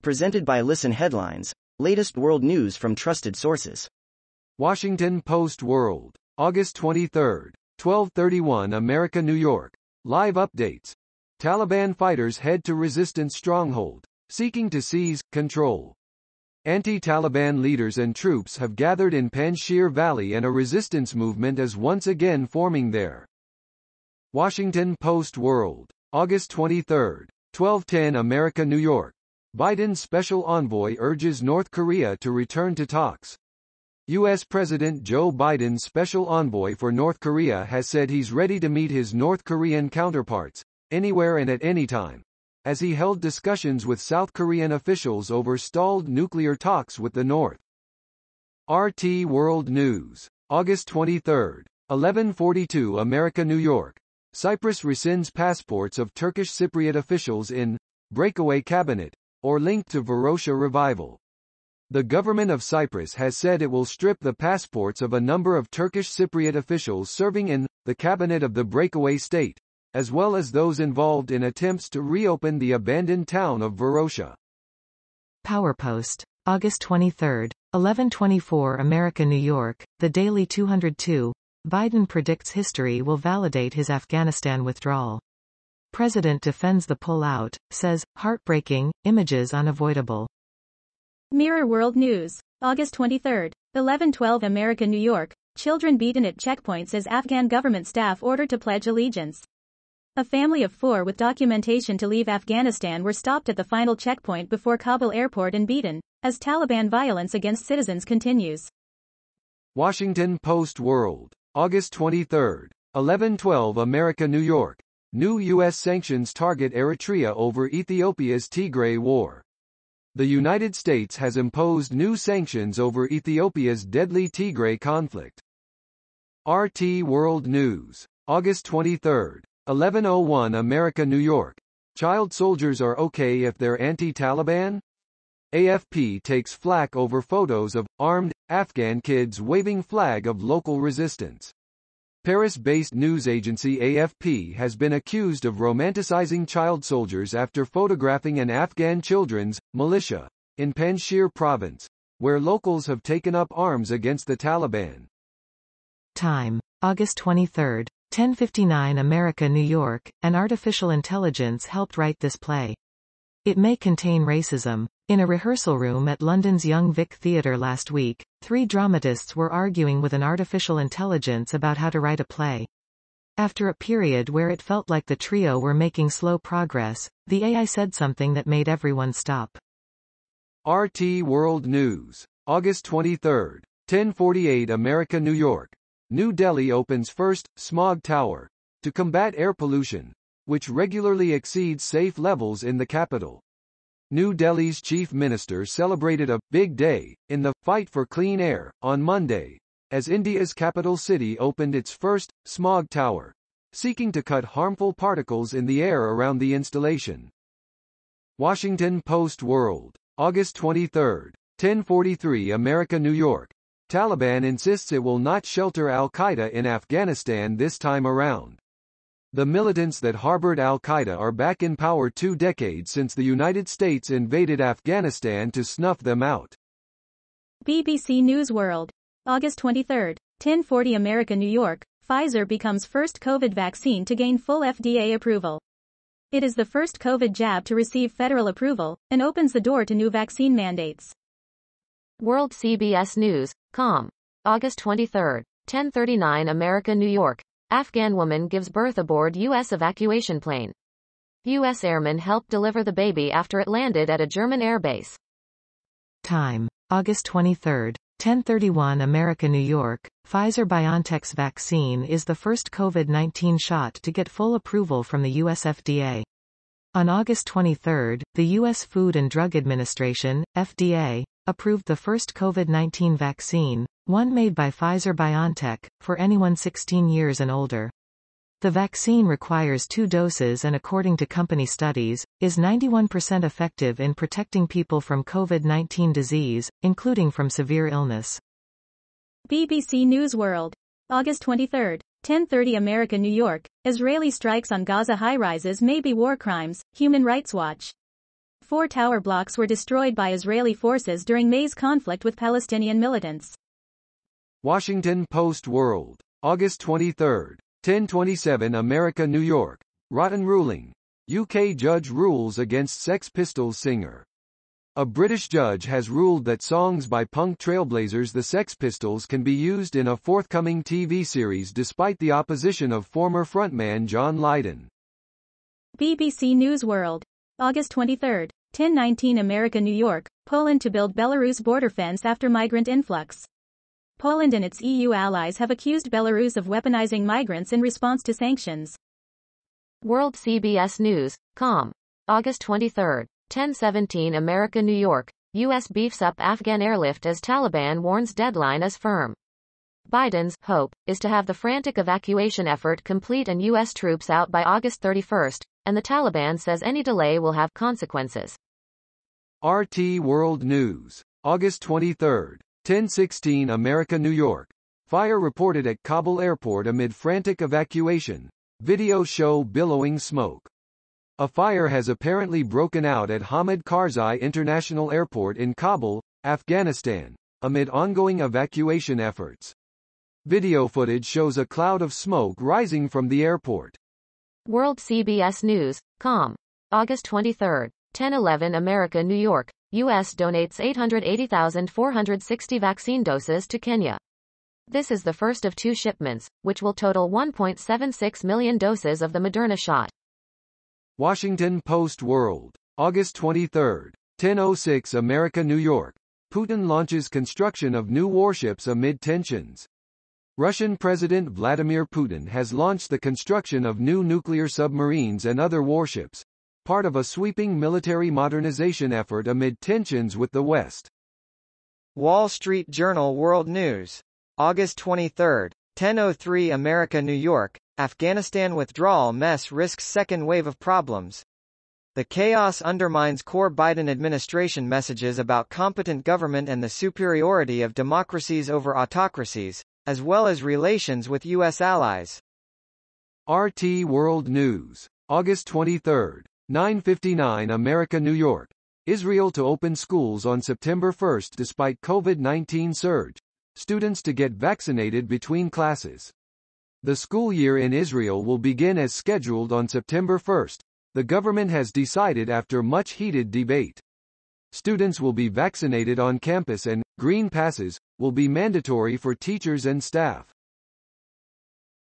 Presented by Listen Headlines, latest world news from trusted sources. Washington Post World, August 23, 12:31 America, New York. Live updates. Taliban fighters head to resistance stronghold, seeking to seize control. Anti-Taliban leaders and troops have gathered in Panjshir Valley and a resistance movement is once again forming there. Washington Post World, August 23, 12:10 America, New York. Biden's special envoy urges North Korea to return to talks. U.S. President Joe Biden's special envoy for North Korea has said he's ready to meet his North Korean counterparts, anywhere and at any time, as he held discussions with South Korean officials over stalled nuclear talks with the North. RT World News, August 23, 11:42 America, New York. Cyprus rescinds passports of Turkish-Cypriot officials in breakaway cabinet, or linked to Varosha revival. The government of Cyprus has said it will strip the passports of a number of Turkish-Cypriot officials serving in the cabinet of the breakaway state, as well as those involved in attempts to reopen the abandoned town of Varosha. PowerPost, August 23, 11:24 America, New York. The Daily 202. Biden predicts history will validate his Afghanistan withdrawal. President defends the pullout, says, heartbreaking, images unavoidable. Mirror World News, August 23, 11:12 America, New York. Children beaten at checkpoints as Afghan government staff ordered to pledge allegiance. A family of 4 with documentation to leave Afghanistan were stopped at the final checkpoint before Kabul airport and beaten, as Taliban violence against citizens continues. Washington Post World, August 23, 11:12 America, New York. New U.S. sanctions target Eritrea over Ethiopia's Tigray war. The United States has imposed new sanctions over Ethiopia's deadly Tigray conflict. RT World News, August 23, 11:01 America, New York. Child soldiers are okay if they're anti-Taliban? AFP takes flak over photos of armed Afghan kids waving flag of local resistance. Paris-based news agency AFP has been accused of romanticizing child soldiers after photographing an Afghan children's militia in Panjshir province, where locals have taken up arms against the Taliban. Time, August 23, 10:59 America, New York. An artificial intelligence helped write this play. It may contain racism. In a rehearsal room at London's Young Vic Theatre last week, 3 dramatists were arguing with an artificial intelligence about how to write a play. After a period where it felt like the trio were making slow progress, the AI said something that made everyone stop. RT World News, August 23, 10:48 America, New York. New Delhi opens first smog tower to combat air pollution, which regularly exceeds safe levels in the capital. New Delhi's chief minister celebrated a big day in the fight for clean air on Monday, as India's capital city opened its first smog tower, seeking to cut harmful particles in the air around the installation. Washington Post World, August 23, 10:43 America, New York. Taliban insists it will not shelter al-Qaeda in Afghanistan this time around. The militants that harbored al-Qaeda are back in power 2 decades since the United States invaded Afghanistan to snuff them out. BBC News World, August 23, 10:40 America, New York. Pfizer becomes first COVID vaccine to gain full FDA approval. It is the first COVID jab to receive federal approval, and opens the door to new vaccine mandates. World CBS News, com. August 23, 10:39 America, New York. Afghan woman gives birth aboard U.S. evacuation plane. U.S. airmen helped deliver the baby after it landed at a German airbase. Time, August 23, 10:31 America, New York. Pfizer-BioNTech's vaccine is the first COVID-19 shot to get full approval from the U.S. FDA. On August 23, the U.S. Food and Drug Administration, FDA, approved the first COVID-19 vaccine, one made by Pfizer-BioNTech, for anyone 16 years and older. The vaccine requires 2 doses and, according to company studies, is 91% effective in protecting people from COVID-19 disease, including from severe illness. BBC News World, August 23, 10:30 America, New York. Israeli strikes on Gaza high-rises may be war crimes, Human Rights Watch. 4 tower blocks were destroyed by Israeli forces during May's conflict with Palestinian militants. Washington Post World, August 23, 10:27 America New York. Rotten ruling. UK judge rules against Sex Pistols singer. A British judge has ruled that songs by punk trailblazers the Sex Pistols can be used in a forthcoming TV series despite the opposition of former frontman John Lydon. BBC News World, August 23, 10:19 America New York. Poland to build Belarus border fence after migrant influx. Poland and its EU allies have accused Belarus of weaponizing migrants in response to sanctions. World CBS News, com. August 23, 10:17 America New York. U.S. beefs up Afghan airlift as Taliban warns deadline is firm. Biden's hope is to have the frantic evacuation effort complete and U.S. troops out by August 31, and the Taliban says any delay will have consequences. RT World News, August 23, 10:16 America New York. Fire reported at Kabul airport amid frantic evacuation. Video show billowing smoke. A fire has apparently broken out at Hamid Karzai International Airport in Kabul, Afghanistan, amid ongoing evacuation efforts. Video footage shows a cloud of smoke rising from the airport. World CBS News, com. August 23, 10:11 America New York. U.S. donates 880,460 vaccine doses to Kenya. This is the first of 2 shipments, which will total 1.76 million doses of the Moderna shot. Washington Post World, August 23, 10:06 America New York. Putin launches construction of new warships amid tensions. Russian President Vladimir Putin has launched the construction of new nuclear submarines and other warships, part of a sweeping military modernization effort amid tensions with the West. Wall Street Journal World News, August 23, 10:03 America New York. Afghanistan withdrawal mess risks second wave of problems. The chaos undermines core Biden administration messages about competent government and the superiority of democracies over autocracies, as well as relations with U.S. allies. RT World News, August 23, 9:59 America New York. Israel to open schools on September 1 despite COVID-19 surge. Students to get vaccinated between classes. The school year in Israel will begin as scheduled on September 1, the government has decided after much heated debate. Students will be vaccinated on campus and green passes will be mandatory for teachers and staff.